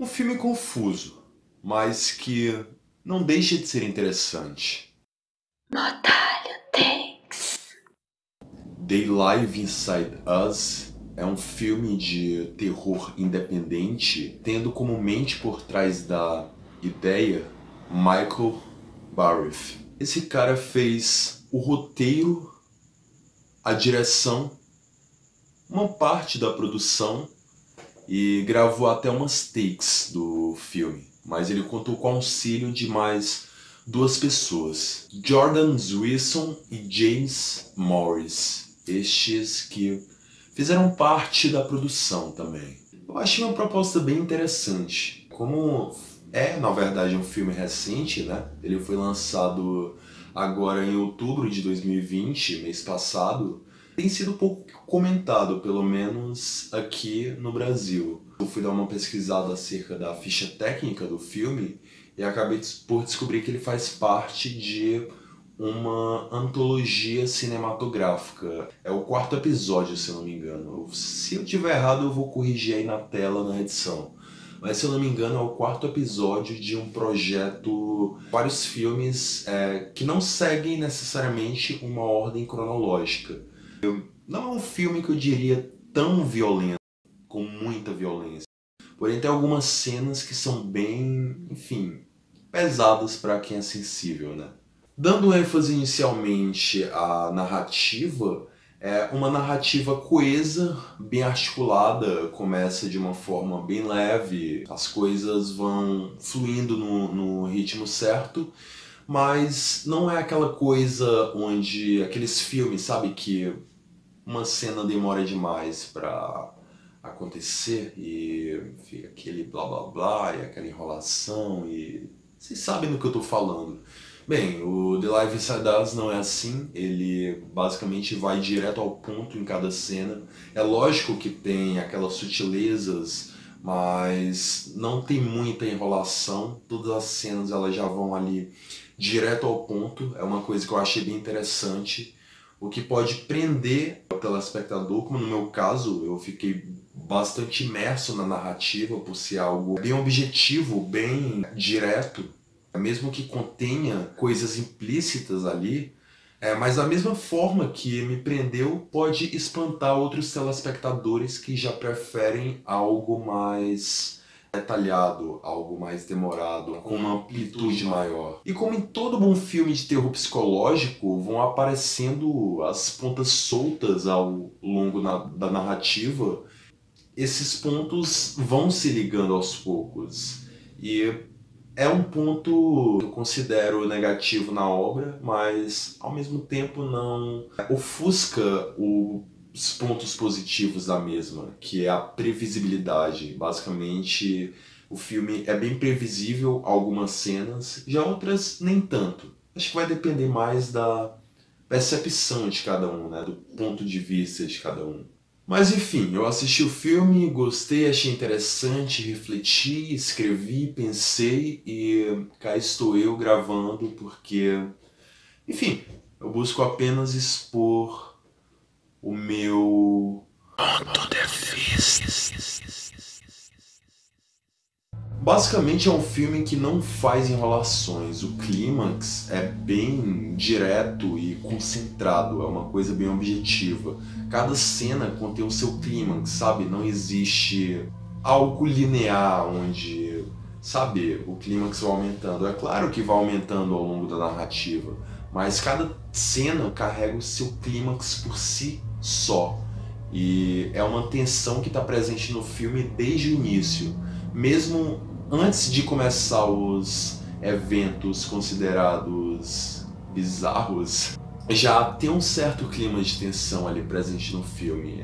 Um filme confuso, mas que não deixa de ser interessante. Mortalho Takes. They Live Inside Us é um filme de terror independente, tendo como mente por trás da ideia Michael Barrett. Esse cara fez o roteiro, a direção, uma parte da produção e gravou até umas takes do filme, mas ele contou com o auxílio de mais duas pessoas, Jordan Zwisson e James Morris, estes que fizeram parte da produção também. Eu achei uma proposta bem interessante, como na verdade um filme recente, né? Ele foi lançado agora em outubro de 2020, mês passado. Tem sido pouco comentado, pelo menos aqui no Brasil. Eu fui dar uma pesquisada acerca da ficha técnica do filme e acabei por descobrir que ele faz parte de uma antologia cinematográfica. É o 4º episódio, se eu não me engano. Se eu tiver errado, eu vou corrigir aí na tela, na edição. Mas, se eu não me engano, é o 4º episódio de um projeto, vários filmes que não seguem necessariamente uma ordem cronológica. Não é um filme que eu diria tão violento, com muita violência. Porém, tem algumas cenas que são bem, enfim, pesadas para quem é sensível, né? Dando ênfase inicialmente à narrativa, é uma narrativa coesa, bem articulada, começa de uma forma bem leve, as coisas vão fluindo no ritmo certo, mas não é aquela coisa onde aqueles filmes, sabe, que uma cena demora demais pra acontecer e fica aquele blá blá blá e aquela enrolação e... Vocês sabem do que eu tô falando. Bem, o The Life Inside Us não é assim, ele basicamente vai direto ao ponto em cada cena. É lógico que tem aquelas sutilezas, mas não tem muita enrolação. Todas as cenas elas já vão ali direto ao ponto, é uma coisa que eu achei bem interessante. O que pode prender o telespectador, como no meu caso, eu fiquei bastante imerso na narrativa por ser algo bem objetivo, bem direto, mesmo que contenha coisas implícitas ali, mas da mesma forma que me prendeu, pode espantar outros telespectadores que já preferem algo mais detalhado, algo mais demorado, com uma amplitude maior. E como em todo bom filme de terror psicológico, vão aparecendo as pontas soltas ao longo da narrativa. Esses pontos vão se ligando aos poucos. E é um ponto que eu considero negativo na obra, mas ao mesmo tempo não ofusca os pontos positivos da mesma, que é a previsibilidade. Basicamente, o filme é bem previsível, algumas cenas, já outras nem tanto. Acho que vai depender mais da percepção de cada um, né? Do ponto de vista de cada um. Mas enfim, eu assisti o filme, gostei, achei interessante, refleti, escrevi, pensei e cá estou eu gravando porque, enfim, eu busco apenas expor o meu ponto de vista. Basicamente é um filme que não faz enrolações, o clímax é bem direto e concentrado, é uma coisa bem objetiva. Cada cena contém o seu clímax, sabe? Não existe algo linear onde, sabe, o clímax vai aumentando. É claro que vai aumentando ao longo da narrativa, mas cada cena carrega o seu clímax por si só. E é uma tensão que está presente no filme desde o início. Mesmo antes de começar os eventos considerados bizarros, já tem um certo clima de tensão ali presente no filme.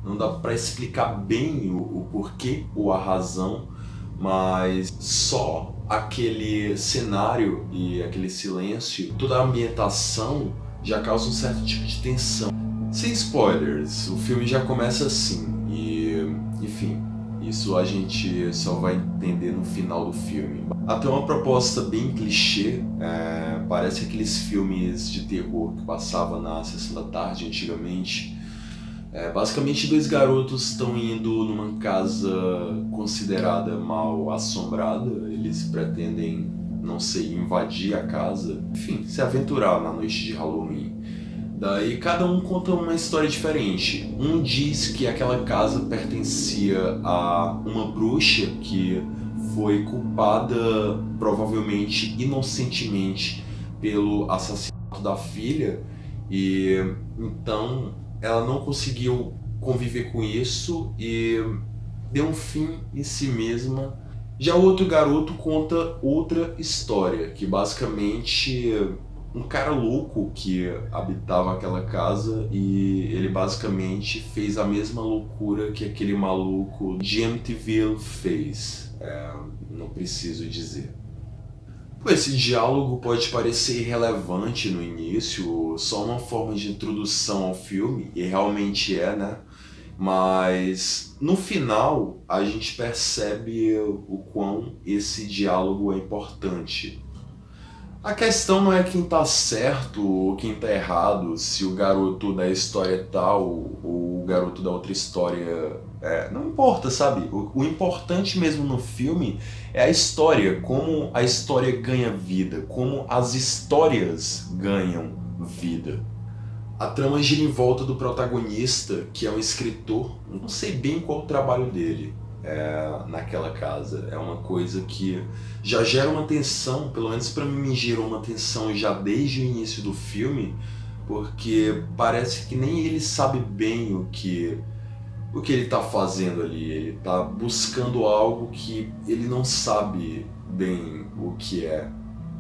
Não dá pra explicar bem o porquê ou a razão, mas só aquele cenário e aquele silêncio, toda a ambientação já causa um certo tipo de tensão. Sem spoilers, o filme já começa assim e, enfim, isso a gente só vai entender no final do filme. Até uma proposta bem clichê, parece aqueles filmes de terror que passava na sessão da tarde antigamente. Basicamente, dois garotos estão indo numa casa considerada mal assombrada. Eles pretendem, não sei, invadir a casa, enfim, se aventurar na noite de Halloween. Daí cada um conta uma história diferente. Um diz que aquela casa pertencia a uma bruxa que foi culpada, provavelmente inocentemente, pelo assassinato da filha, e então ela não conseguiu conviver com isso e deu um fim em si mesma. Já o outro garoto conta outra história, que basicamente um cara louco que habitava aquela casa e ele basicamente fez a mesma loucura que aquele maluco de Amityville fez. Não preciso dizer. Esse diálogo pode parecer irrelevante no início, só uma forma de introdução ao filme, e realmente é, né? Mas no final a gente percebe o quão esse diálogo é importante. A questão não é quem tá certo ou quem tá errado, se o garoto da história é tal ou o garoto da outra história não importa, sabe? O importante mesmo no filme é a história, como a história ganha vida, como as histórias ganham vida. A trama gira em volta do protagonista, que é um escritor. Eu não sei bem qual o trabalho dele naquela casa. É uma coisa que já gera uma tensão, pelo menos pra mim me gerou uma tensão já desde o início do filme, porque parece que nem ele sabe bem o que ele tá fazendo ali. Ele tá buscando algo que ele não sabe bem o que é.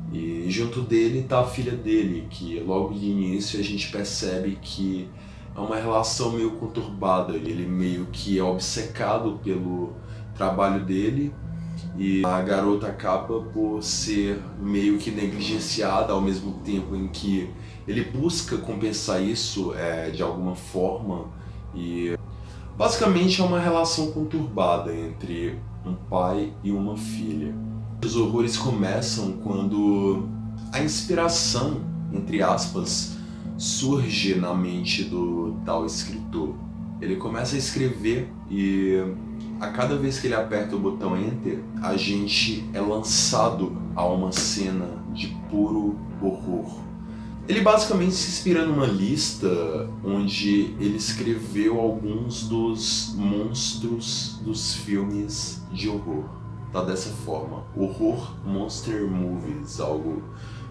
E junto dele tá a filha dele, que logo de início a gente percebe que é uma relação meio conturbada. Ele meio que é obcecado pelo trabalho dele e a garota acaba por ser meio que negligenciada, ao mesmo tempo em que ele busca compensar isso de alguma forma. E basicamente é uma relação conturbada entre um pai e uma filha. Os horrores começam quando a inspiração, entre aspas, surge na mente do tal escritor. Ele começa a escrever e a cada vez que ele aperta o botão Enter, a gente é lançado a uma cena de puro horror. Ele basicamente se inspira numa lista onde ele escreveu alguns dos monstros dos filmes de horror. Tá dessa forma: Horror Monster Movies, algo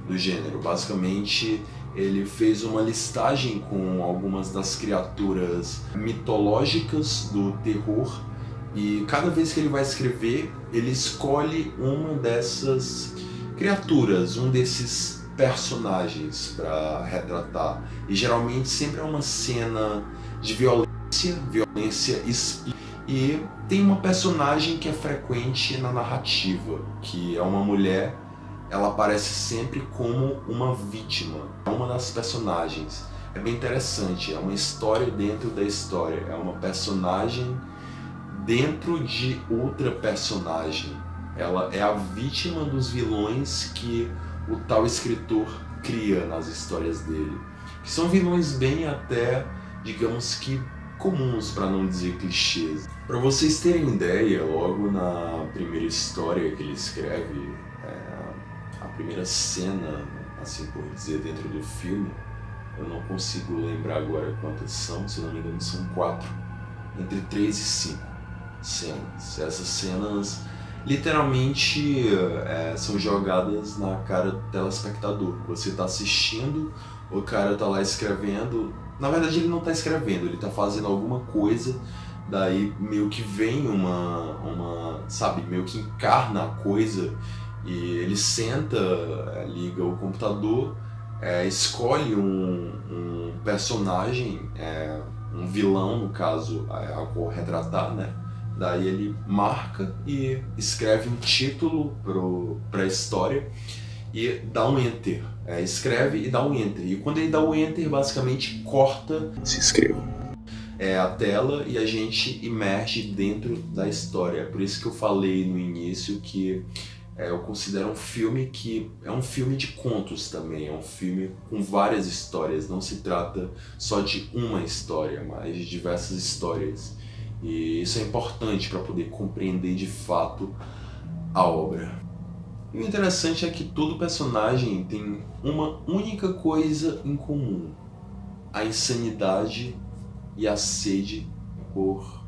do gênero. Basicamente, ele fez uma listagem com algumas das criaturas mitológicas do terror e cada vez que ele vai escrever, ele escolhe uma dessas criaturas, um desses personagens para retratar. E geralmente sempre é uma cena de violência explícita. E tem uma personagem que é frequente na narrativa, que é uma mulher. Ela aparece sempre como uma vítima, é uma das personagens. É bem interessante, é uma história dentro da história, é uma personagem dentro de outra personagem. Ela é a vítima dos vilões que o tal escritor cria nas histórias dele, que são vilões bem até, digamos que, comuns, para não dizer clichês. Para vocês terem ideia, logo na primeira história que ele escreve, a primeira cena, assim por dizer, dentro do filme, eu não consigo lembrar agora quantas são, se não me engano são 4, entre 3 e 5 cenas. Essas cenas literalmente são jogadas na cara do telespectador. Você está assistindo, o cara está lá escrevendo. Na verdade ele não está escrevendo, ele está fazendo alguma coisa, daí meio que vem sabe, meio que encarna a coisa, e ele senta, liga o computador, escolhe um personagem, um vilão no caso, a qual retratar, né? Daí ele marca e escreve um título para a história e dá um Enter. Escreve e dá um Enter. E quando ele dá o Enter, basicamente corta, se inscreva, a tela e a gente imerge dentro da história. Por isso que eu falei no início que Eu considero um filme que é um filme de contos também, é um filme com várias histórias, não se trata só de uma história, mas de diversas histórias. E isso é importante para poder compreender de fato a obra. E o interessante é que todo personagem tem uma única coisa em comum: a insanidade e a sede por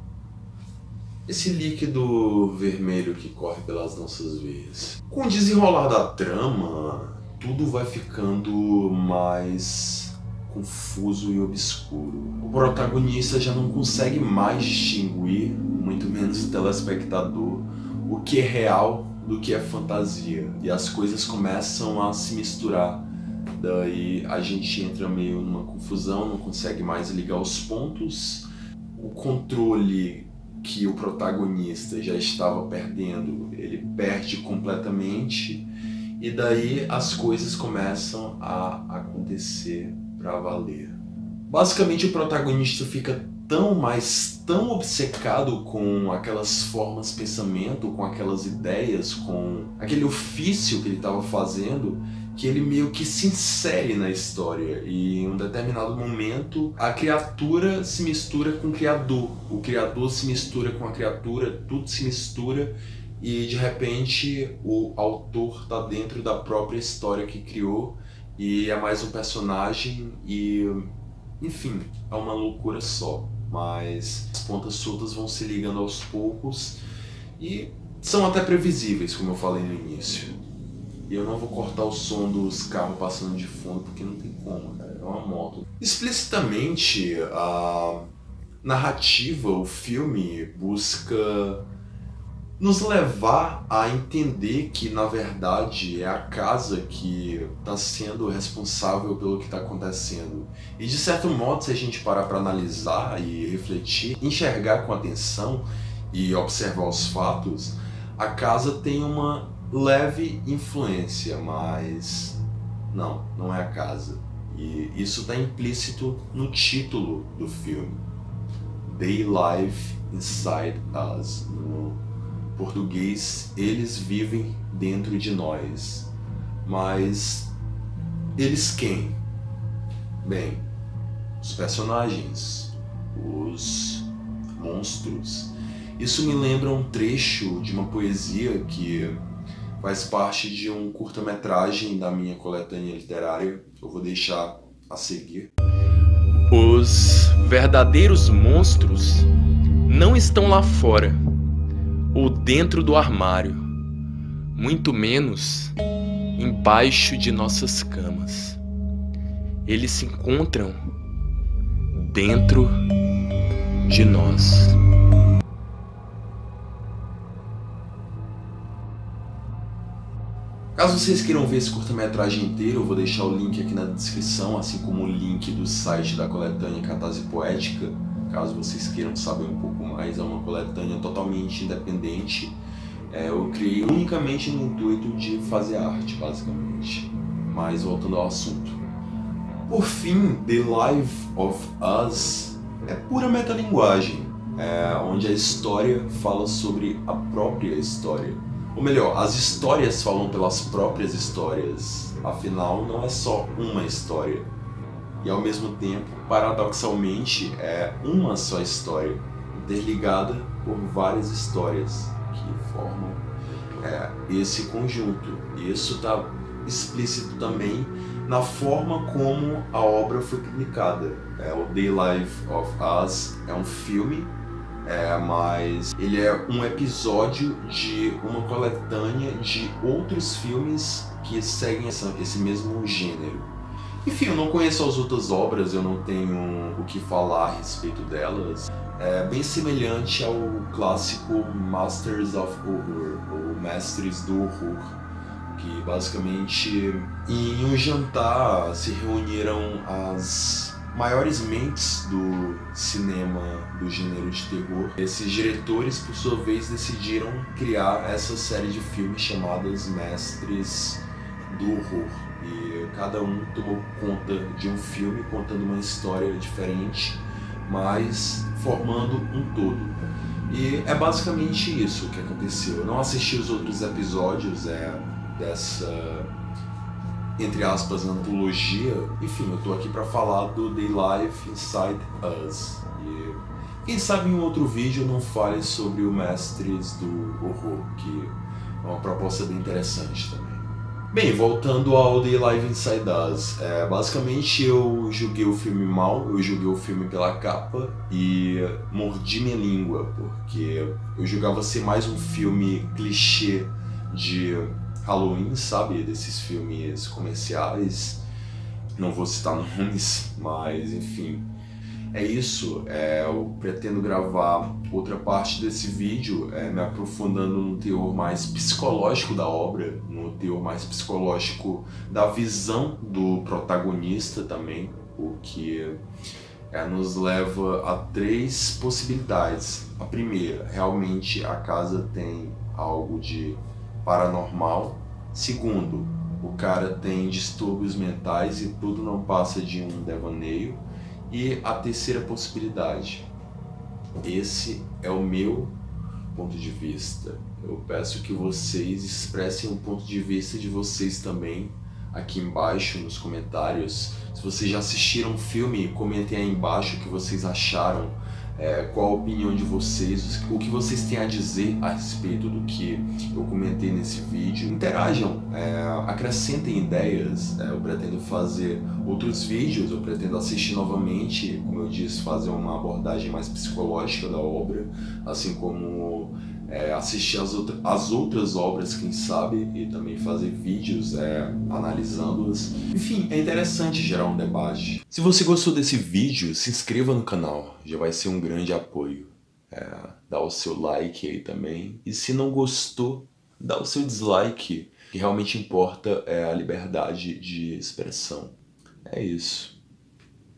esse líquido vermelho que corre pelas nossas veias. Com o desenrolar da trama, tudo vai ficando mais confuso e obscuro. O protagonista já não consegue mais distinguir, muito menos o telespectador, o que é real do que é fantasia. E as coisas começam a se misturar. Daí a gente entra meio numa confusão, não consegue mais ligar os pontos. O controle que o protagonista já estava perdendo, ele perde completamente, e daí as coisas começam a acontecer para valer. Basicamente o protagonista fica tão obcecado com aquelas formas de pensamento, com aquelas ideias, com aquele ofício que ele estava fazendo, que ele meio que se insere na história, e em um determinado momento a criatura se mistura com o criador se mistura com a criatura, tudo se mistura, e de repente o autor está dentro da própria história que criou e é mais um personagem, e enfim, é uma loucura só, mas as pontas soltas vão se ligando aos poucos e são até previsíveis, como eu falei no início. E eu não vou cortar o som dos carros passando de fundo, porque não tem como, cara. É uma moto. Explicitamente, a narrativa, o filme, busca nos levar a entender que, na verdade, é a casa que está sendo responsável pelo que está acontecendo. E, de certo modo, se a gente parar para analisar e refletir, enxergar com atenção e observar os fatos, a casa tem uma leve influência, mas não é a casa. E isso está implícito no título do filme, They Live Inside Us. No português, eles vivem dentro de nós. Mas eles quem? Bem, os personagens, os monstros. Isso me lembra um trecho de uma poesia que faz parte de um curta-metragem da minha coletânea literária. Eu vou deixar a seguir. Os verdadeiros monstros não estão lá fora ou dentro do armário, muito menos embaixo de nossas camas. Eles se encontram dentro de nós. Caso vocês queiram ver esse curta-metragem inteiro, eu vou deixar o link aqui na descrição, assim como o link do site da coletânea Catarse Poética, caso vocês queiram saber um pouco mais. É uma coletânea totalmente independente. Eu criei unicamente no intuito de fazer arte, basicamente. Mas voltando ao assunto. Por fim, The Life of Us é pura metalinguagem, onde a história fala sobre a própria história. Ou melhor, as histórias falam pelas próprias histórias. Afinal, não é só uma história. E ao mesmo tempo, paradoxalmente, é uma só história, interligada por várias histórias que formam esse conjunto. E isso está explícito também na forma como a obra foi publicada. O The Life of Us é um filme, mas ele é um episódio de uma coletânea de outros filmes que seguem esse mesmo gênero. Enfim, eu não conheço as outras obras, eu não tenho o que falar a respeito delas. É bem semelhante ao clássico Masters of Horror, ou Mestres do Horror, que basicamente em um jantar se reuniram as maiores mentes do cinema do gênero de terror. Esses diretores, por sua vez, decidiram criar essa série de filmes chamadas Mestres do Horror. E cada um tomou conta de um filme, contando uma história diferente, mas formando um todo. E é basicamente isso que aconteceu. Eu não assisti os outros episódios dessa, entre aspas, antologia. Enfim, eu tô aqui pra falar do The Life Inside Us. E quem sabe em um outro vídeo eu não fale sobre o Mestres do Horror, que é uma proposta bem interessante também. Bem, voltando ao The Life Inside Us, basicamente eu julguei o filme mal, eu julguei o filme pela capa e mordi minha língua, porque eu julgava ser mais um filme clichê de Halloween, sabe? Desses filmes comerciais, não vou citar nomes, mas enfim. É isso, eu pretendo gravar outra parte desse vídeo me aprofundando no teor mais psicológico da obra, no teor mais psicológico da visão do protagonista também, o que nos leva a 3 possibilidades. A primeira, realmente a casa tem algo de paranormal. Segundo, o cara tem distúrbios mentais e tudo não passa de um devaneio. E a terceira possibilidade, esse é o meu ponto de vista. Eu peço que vocês expressem o ponto de vista de vocês também aqui embaixo nos comentários. Se vocês já assistiram o filme, comentem aí embaixo o que vocês acharam, qual a opinião de vocês, o que vocês têm a dizer a respeito do que eu comentei nesse vídeo. Interajam, acrescentem ideias. Eu pretendo fazer outros vídeos, eu pretendo assistir novamente, como eu disse, fazer uma abordagem mais psicológica da obra, assim como assistir as outras obras, quem sabe, e também fazer vídeos analisando-as. Enfim, é interessante gerar um debate. Se você gostou desse vídeo, se inscreva no canal, já vai ser um grande apoio. Dá o seu like aí também. E se não gostou, dá o seu dislike. O que realmente importa é a liberdade de expressão. É isso.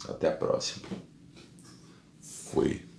Até a próxima. Foi.